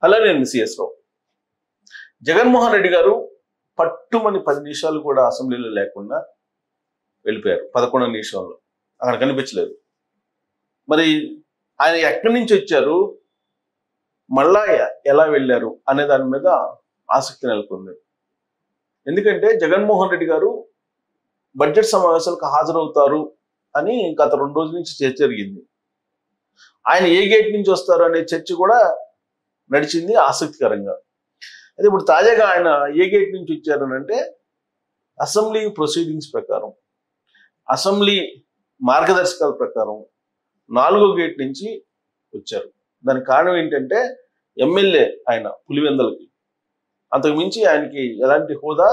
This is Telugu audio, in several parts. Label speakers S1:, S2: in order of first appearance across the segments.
S1: అలానే సిఎస్ రావు. జగన్మోహన్ రెడ్డి గారు పట్టుమని 10 నిమిషాలు కూడా అసెంబ్లీలో లేకుండా వెళ్ళిపోయారు. 11 నిమిషాల్లో అక్కడ కనిపించలేదు. మరి ఆయన ఎక్కడి నుంచి వచ్చారు, మళ్ళా ఎలా వెళ్ళారు అనే దాని మీద ఆసక్తి నెలకొంది. ఎందుకంటే జగన్మోహన్ రెడ్డి గారు బడ్జెట్ సమావేశాలకు హాజరవుతారు అని గత 2 రోజుల నుంచి చర్చ జరిగింది. ఆయన ఏ గేట్ నుంచి వస్తారు అనే చర్చ కూడా నడిచింది ఆసక్తికరంగా. అయితే ఇప్పుడు తాజాగా ఆయన ఏ గేట్ నుంచి వచ్చారని అంటే అసెంబ్లీ ప్రొసీడింగ్స్ ప్రకారం, అసెంబ్లీ మార్గదర్శకాల ప్రకారం 4వ గేట్ నుంచి వచ్చారు. దానికి కారణం ఏంటంటే ఎమ్మెల్యే ఆయన పులివెందలకి, అంతకు మించి ఆయనకి ఎలాంటి హోదా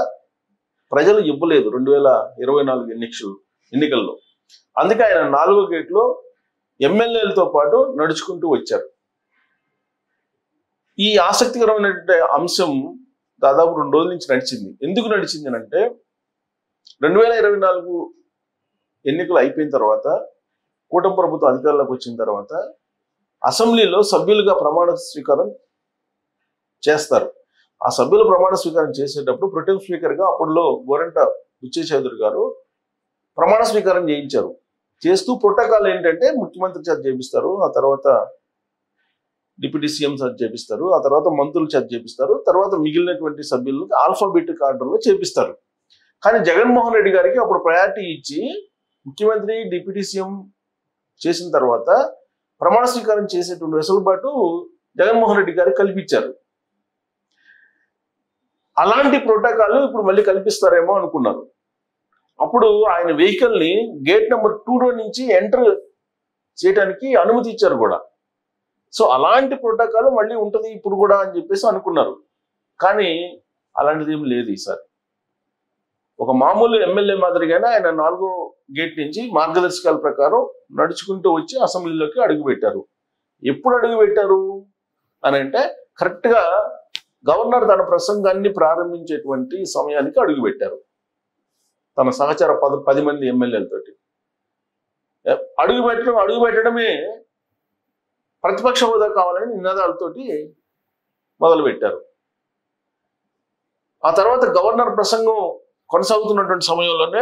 S1: ప్రజలు ఇవ్వలేదు 2024 ఎన్నికల్లో. అందుకే ఆయన 4వ గేట్లో ఎమ్మెల్యేలతో పాటు నడుచుకుంటూ వచ్చారు. ఈ ఆసక్తికరమైనటువంటి అంశం దాదాపు 2 రోజుల నుంచి నడిచింది. ఎందుకు నడిచింది అంటే 2024 ఎన్నికలు అయిపోయిన తర్వాత, కూటమి ప్రభుత్వం అధికారంలోకి వచ్చిన తర్వాత అసెంబ్లీలో సభ్యులుగా ప్రమాణ స్వీకారం చేస్తారు. ఆ సభ్యుల ప్రమాణ స్వీకారం చేసేటప్పుడు ప్రొటెం స్పీకర్గా అప్పుడులో గోరంట బుచ్చయ్య చౌదరి గారు ప్రమాణ స్వీకారం చేయించారు. చేస్తూ ప్రోటోకాల్ ఏంటంటే ముఖ్యమంత్రి చేత చేపిస్తారు, ఆ తర్వాత డిప్యూటీ సీఎం చేత చేపిస్తారు, ఆ తర్వాత మంత్రుల చేత చేపిస్తారు, తర్వాత మిగిలినటువంటి సభ్యులకు ఆల్ఫాబెటిక్ ఆర్డర్లో చేపిస్తారు. కానీ జగన్మోహన్ రెడ్డి గారికి అప్పుడు ప్రయారిటీ ఇచ్చి ముఖ్యమంత్రి డిప్యూటీ సీఎం చేసిన తర్వాత ప్రమాణ స్వీకారం చేసేటువంటి వెసులుబాటు జగన్మోహన్ రెడ్డి గారికి కల్పించారు. అలాంటి ప్రోటోకాల్ ఇప్పుడు మళ్ళీ కల్పిస్తారేమో అనుకున్నారు. అప్పుడు ఆయన వెహికల్ని గేట్ నెంబర్ 2 నుంచి ఎంటర్ చేయడానికి అనుమతి ఇచ్చారు కూడా. సో అలాంటి ప్రోటోకాల్ మళ్ళీ ఉంటుంది ఇప్పుడు కూడా అని చెప్పేసి అనుకున్నారు. కానీ అలాంటిది ఏం లేదు ఈసారి. ఒక మామూలు ఎమ్మెల్యే మాదిరిగానే ఆయన 4వ గేట్ నుంచి మార్గదర్శకాల ప్రకారం నడుచుకుంటూ వచ్చి అసెంబ్లీలోకి అడుగుపెట్టారు. ఎప్పుడు అడుగుపెట్టారు అని అంటే కరెక్ట్గా గవర్నర్ తన ప్రసంగాన్ని ప్రారంభించేటువంటి సమయానికి అడుగుపెట్టారు. తన సహచర 10 మంది ఎమ్మెల్యేలతోటి అడుగుపెట్టడమే ప్రతిపక్ష హోదా కావాలని నినాదాలతోటి మొదలుపెట్టారు. ఆ తర్వాత గవర్నర్ ప్రసంగం కొనసాగుతున్నటువంటి సమయంలోనే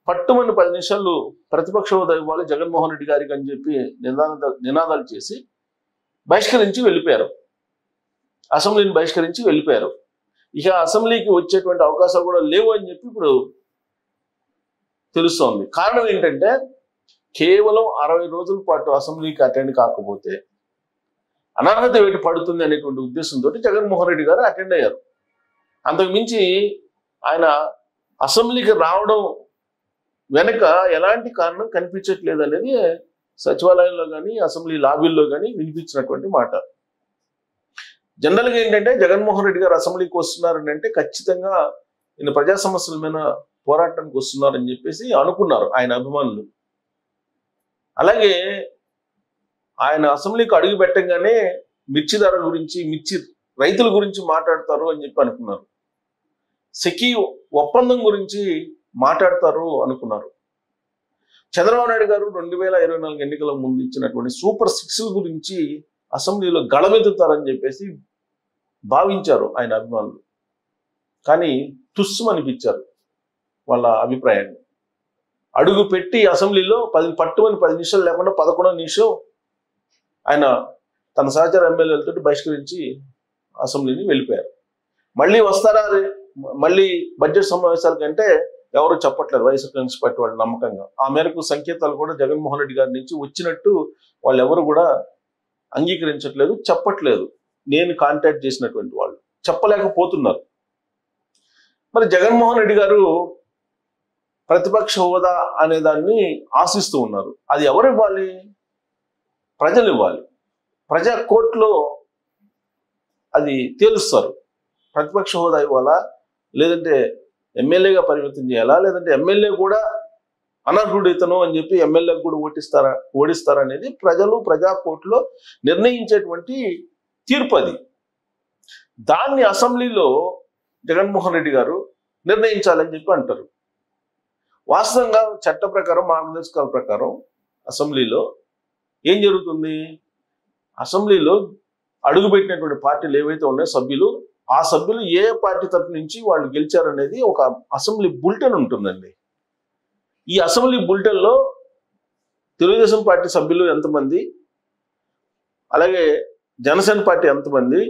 S1: పట్టుమని 10 నిమిషాలు ప్రతిపక్ష హోదా ఇవ్వాలి జగన్మోహన్ రెడ్డి గారికి అని చెప్పి నినాదాలు చేసి బహిష్కరించి వెళ్ళిపోయారు. అసెంబ్లీని బహిష్కరించి వెళ్ళిపోయారు. ఇక అసెంబ్లీకి వచ్చేటువంటి అవకాశాలు కూడా లేవు అని చెప్పి ఇప్పుడు తెలుస్తోంది. కారణం ఏంటంటే కేవలం 60 రోజుల పాటు అసెంబ్లీకి అటెండ్ కాకపోతే అనర్హత వేటు పడుతుంది అనేటువంటి ఉద్దేశంతో జగన్మోహన్ రెడ్డి గారు అటెండ్ అయ్యారు. అంతకు మించి ఆయన అసెంబ్లీకి రావడం వెనక ఎలాంటి కారణం కనిపించట్లేదు అనేది సచివాలయంలో కానీ అసెంబ్లీ లాబీల్లో కానీ వినిపించినటువంటి మాట. జనరల్గా ఏంటంటే జగన్మోహన్ రెడ్డి గారు అసెంబ్లీకి వస్తున్నారని అంటే ఖచ్చితంగా ఈయన ప్రజా సమస్యల మీద పోరాటానికి వస్తున్నారని చెప్పేసి అనుకున్నారు ఆయన అభిమానులు. అలాగే ఆయన అసెంబ్లీకి అడుగు పెట్టగానే మిర్చి ధర గురించి, మిర్చి రైతుల గురించి మాట్లాడతారు అని చెప్పి అనుకున్నారు. సెకీ ఒప్పందం గురించి మాట్లాడతారు అనుకున్నారు. చంద్రబాబు నాయుడు గారు 2024 ఎన్నికల ముందు ఇచ్చినటువంటి సూపర్ 6 గురించి అసెంబ్లీలో గళమెత్తుతారని చెప్పేసి భావించారు ఆయన అభిమానులు. కానీ తుస్సు అనిపించారు వాళ్ళ అభిప్రాయాన్ని. అడుగు పెట్టి అసెంబ్లీలో పట్టుమని 10 నిమిషాలు లేకుండా 11వ నిమిషం ఆయన తన సహచర ఎమ్మెల్యేలతో బహిష్కరించి అసెంబ్లీని వెళ్ళిపోయారు. మళ్ళీ వస్తారా, మళ్ళీ బడ్జెట్ సమావేశాల కంటే ఎవరు చెప్పట్లేదు వైఎస్ఆర్ కాంగ్రెస్ పార్టీ వాళ్ళు నమ్మకంగా. ఆ మేరకు సంకేతాలు కూడా జగన్మోహన్ రెడ్డి గారి నుంచి వచ్చినట్టు వాళ్ళు ఎవరు కూడా అంగీకరించట్లేదు, చెప్పట్లేదు. నేను కాంటాక్ట్ చేసినటువంటి వాళ్ళు చెప్పలేకపోతున్నారు. మరి జగన్మోహన్ రెడ్డి గారు ప్రతిపక్ష హోదా అనే దాన్ని ఆశిస్తూ ఉన్నారు. అది ఎవరు ఇవ్వాలి? ప్రజలు ఇవ్వాలి. ప్రజా కోర్టులో అది తేలుస్తారు. ప్రతిపక్ష హోదా ఇవ్వాలా, లేదంటే ఎమ్మెల్యేగా పరిమితం చేయాలా, లేదంటే ఎమ్మెల్యే కూడా అనర్హుడు ఇతను అని చెప్పి ఎమ్మెల్యేకి కూడా ఓడిస్తారా అనేది ప్రజలు ప్రజా కోర్టులో నిర్ణయించేటువంటి తీర్పు అది. దాన్ని అసెంబ్లీలో జగన్మోహన్ రెడ్డి గారు నిర్ణయించాలని చెప్పి అంటారు. వాస్తవంగా చట్ట ప్రకారం, మార్గదర్శకాల ప్రకారం అసెంబ్లీలో ఏం జరుగుతుంది? అసెంబ్లీలో అడుగుపెట్టినటువంటి పార్టీలు ఏవైతే ఉన్నాయో సభ్యులు, ఆ సభ్యులు ఏ పార్టీ తరఫు నుంచి వాళ్ళు గెలిచారనేది ఒక అసెంబ్లీ బులెటిన్ ఉంటుందండి. ఈ అసెంబ్లీ బులెటిన్లో తెలుగుదేశం పార్టీ సభ్యులు ఎంతమంది, అలాగే జనసేన పార్టీ ఎంతమంది,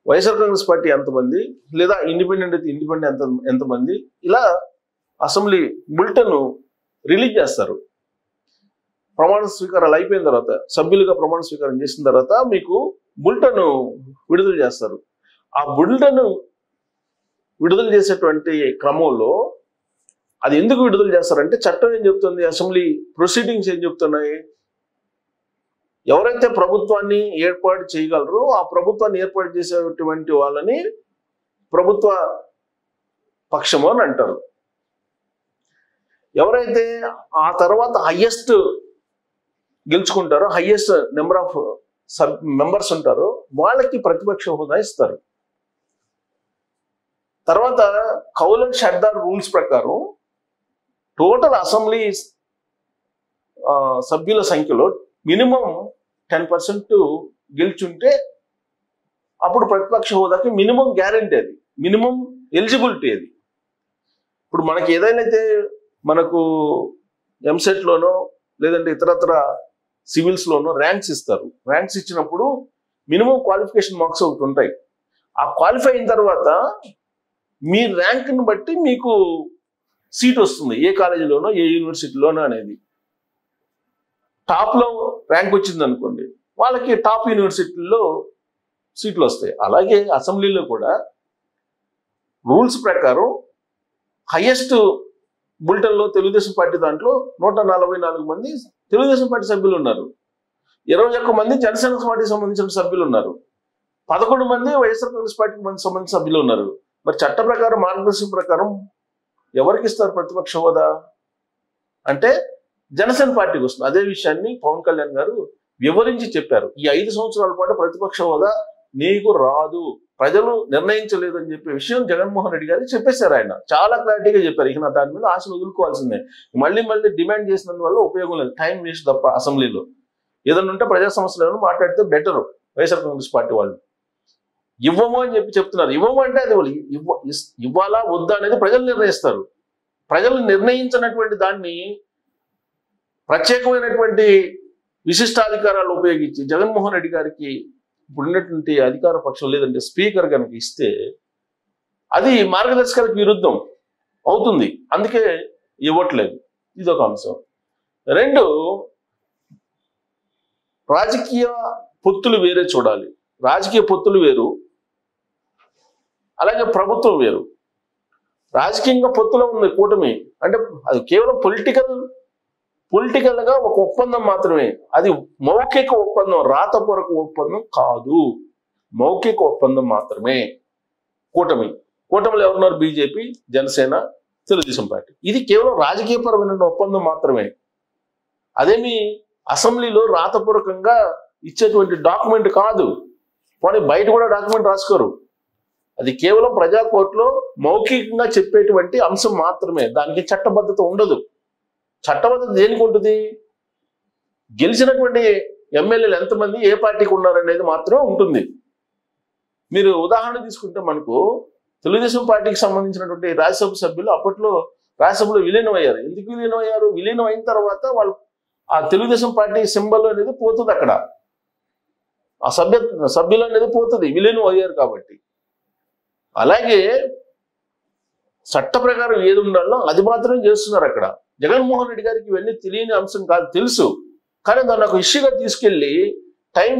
S1: వైఎస్ఆర్ కాంగ్రెస్ పార్టీ ఎంతమంది, లేదా ఇండిపెండెంట్ ఎంతమంది, ఇలా అసెంబ్లీ బులెటిన్ రిలీజ్ చేస్తారు. ప్రమాణ స్వీకారాలు అయిపోయిన తర్వాత, సభ్యులుగా ప్రమాణ స్వీకారం చేసిన తర్వాత మీకు బులెటిన్ విడుదల చేస్తారు. ఆ బులెటిన్ విడుదల చేసేటువంటి క్రమంలో అది ఎందుకు విడుదల చేస్తారంటే చట్టం ఏం చెప్తుంది, అసెంబ్లీ ప్రొసీడింగ్స్ ఏం చెప్తున్నాయి, ఎవరైతే ప్రభుత్వాన్ని ఏర్పాటు చేయగలరో ఆ ప్రభుత్వాన్ని ఏర్పాటు చేసేటువంటి వాళ్ళని ప్రభుత్వ పక్షము అని అంటారు. ఎవరైతే ఆ తర్వాత హైయెస్ట్ గెలుచుకుంటారో, హైయెస్ట్ నెంబర్ ఆఫ్ మెంబర్స్ ఉంటారో వాళ్ళకి ప్రతిపక్ష హోదా ఇస్తారు. తర్వాత కౌల్ అండ్ షర్దార్ రూల్స్ ప్రకారం టోటల్ అసెంబ్లీ సభ్యుల సంఖ్యలో మినిమం 10% గెలుచుంటే అప్పుడు ప్రతిపక్ష హోదాకి మినిమం గ్యారెంటీ, అది మినిమం ఎలిజిబిలిటీ. అది ఇప్పుడు మనకి ఏదైతే మనకు ఎంసెట్లోనో లేదంటే ఇతరత్ర సివిల్స్లోనో ర్యాంక్స్ ఇస్తారు. ర్యాంక్స్ ఇచ్చినప్పుడు మినిమం క్వాలిఫికేషన్ మార్క్స్ ఒకటి ఉంటాయి. ఆ క్వాలిఫై అయిన తర్వాత మీ ర్యాంక్ని బట్టి మీకు సీట్ వస్తుంది, ఏ కాలేజీలోనో ఏ యూనివర్సిటీలోనో అనేది. టాప్లో ర్యాంక్ వచ్చింది అనుకోండి, వాళ్ళకి టాప్ యూనివర్సిటీల్లో సీట్లు వస్తాయి. అలాగే అసెంబ్లీలో కూడా రూల్స్ ప్రకారం హైయెస్ట్ బులెటిన్లో తెలుగుదేశం పార్టీ దాంట్లో 144 మంది తెలుగుదేశం పార్టీ సభ్యులు ఉన్నారు, 21 మంది జనసేన పార్టీకి సంబంధించిన సభ్యులు ఉన్నారు, 11 మంది వైఎస్ఆర్ కాంగ్రెస్ పార్టీకి సంబంధించిన సభ్యులు ఉన్నారు. మరి చట్ట ప్రకారం, మార్గదర్శకం ప్రకారం ఎవరికి ఇస్తారు ప్రతిపక్ష హోదా అంటే జనసేన పార్టీకి వస్తుంది. అదే విషయాన్ని పవన్ కళ్యాణ్ గారు వివరించి చెప్పారు. ఈ 5 సంవత్సరాల పాటు ప్రతిపక్ష హోదా నీకు రాదు, ప్రజలు నిర్ణయించలేదని చెప్పే విషయం జగన్మోహన్ రెడ్డి గారికి చెప్పేశారు. ఆయన చాలా క్లారిటీగా చెప్పారు. ఇక నా దాని మీద ఆశలు వదులుకోవాల్సిందే, మళ్ళీ డిమాండ్ చేసినందువల్ల ఉపయోగం లేదు, టైం వేస్ట్ తప్ప. అసెంబ్లీలో ఏదైనా ఉంటే ప్రజా సమస్యలను మాట్లాడితే బెటర్. వైఎస్ఆర్ కాంగ్రెస్ పార్టీ వాళ్ళు ఇవ్వము అని చెప్తున్నారు. ఇవ్వము అంటే అది ఇవ్వాలా వద్దా అనేది ప్రజలు నిర్ణయిస్తారు. ప్రజలు నిర్ణయించినటువంటి దాన్ని ప్రత్యేకమైనటువంటి విశిష్టాధికారాలు ఉపయోగించి జగన్మోహన్ రెడ్డి గారికి ఇప్పుడు ఉన్నటువంటి అధికార పక్షం లేదంటే స్పీకర్ కనుక ఇస్తే అది మార్గదర్శకాలకు విరుద్ధం అవుతుంది. అందుకే ఇవ్వట్లేదు. ఇదొక అంశం. 2, రాజకీయ పొత్తులు వేరే చూడాలి. రాజకీయ పొత్తులు వేరు, అలాగే ప్రభుత్వం వేరు. రాజకీయంగా పొత్తులో ఉంది కూటమి అంటే అది కేవలం పొలిటికల్ గా ఒక ఒప్పందం మాత్రమే. అది మౌఖిక ఒప్పందం, రాతపూర్వక ఒప్పందం కాదు, మౌఖిక ఒప్పందం మాత్రమే. కూటమిలో ఎవరున్నారు? BJP, Janasena, Telugu Desam party. ఇది కేవలం రాజకీయపరమైన ఒప్పందం మాత్రమే. అదేమి అసెంబ్లీలో రాతపూర్వకంగా ఇచ్చేటువంటి డాక్యుమెంట్ కాదు. కానీ బయట కూడా డాక్యుమెంట్ రాసుకోరు. అది కేవలం ప్రజా కోర్టులో మౌఖికంగా చెప్పేటువంటి అంశం మాత్రమే. దానికి చట్టబద్ధత ఉండదు. చట్టబద్ధత దేనికి ఉంటుంది? గెలిచినటువంటి ఎమ్మెల్యేలు ఎంతమంది ఏ పార్టీకి ఉన్నారనేది మాత్రమే ఉంటుంది. మీరు ఉదాహరణ తీసుకుంటే మనకు తెలుగుదేశం పార్టీకి సంబంధించినటువంటి రాజ్యసభ సభ్యులు అప్పట్లో రాజ్యసభలో విలీనం అయ్యారు. ఎందుకు విలీనం అయ్యారు? విలీనం అయిన తర్వాత వాళ్ళు ఆ తెలుగుదేశం పార్టీ సింబల్ అనేది పోతుంది, అక్కడ ఆ సభ్యులు అనేది పోతుంది, విలీనం అయ్యారు కాబట్టి. అలాగే చట్ట ప్రకారం ఏది ఉండాలో అది మాత్రమే చేస్తున్నారు అక్కడ. జగన్మోహన్ రెడ్డి గారికి ఇవన్నీ తెలియని అంశం కాదు, తెలుసు. కానీ దాన్ని ఒక ఇష్యూగా తీసుకెళ్లి టైం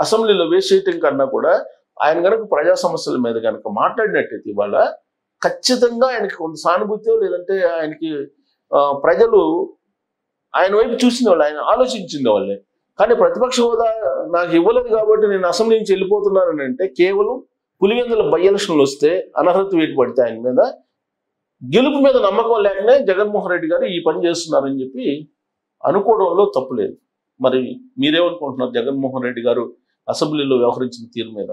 S1: అసెంబ్లీలో వేస్ట్ చేయటం కన్నా కూడా ఆయన కనుక ప్రజా సమస్యల మీద కనుక మాట్లాడినట్టయితే ఇవాళ ఖచ్చితంగా ఆయనకి కొంత సానుభూతి లేదంటే ఆయనకి ప్రజలు ఆయన వైపు చూసిన వాళ్ళు, ఆయన ఆలోచించిన వాళ్ళే. కానీ ప్రతిపక్ష హోదా నాకు ఇవ్వలేదు కాబట్టి నేను అసెంబ్లీ నుంచి వెళ్ళిపోతున్నానని అంటే కేవలం పులివెందుల బై ఎలక్షన్లు వస్తే అనర్హత వేటు పడితే ఆయన మీద గెలుపు మీద నమ్మకం లేకనే జగన్మోహన్ రెడ్డి గారు ఈ పని చేస్తున్నారని చెప్పి అనుకోవడంలో తప్పు లేదు. మరి మీరేమనుకుంటున్నారు జగన్మోహన్ రెడ్డి గారు అసెంబ్లీలో వ్యవహరించిన తీరు మీద?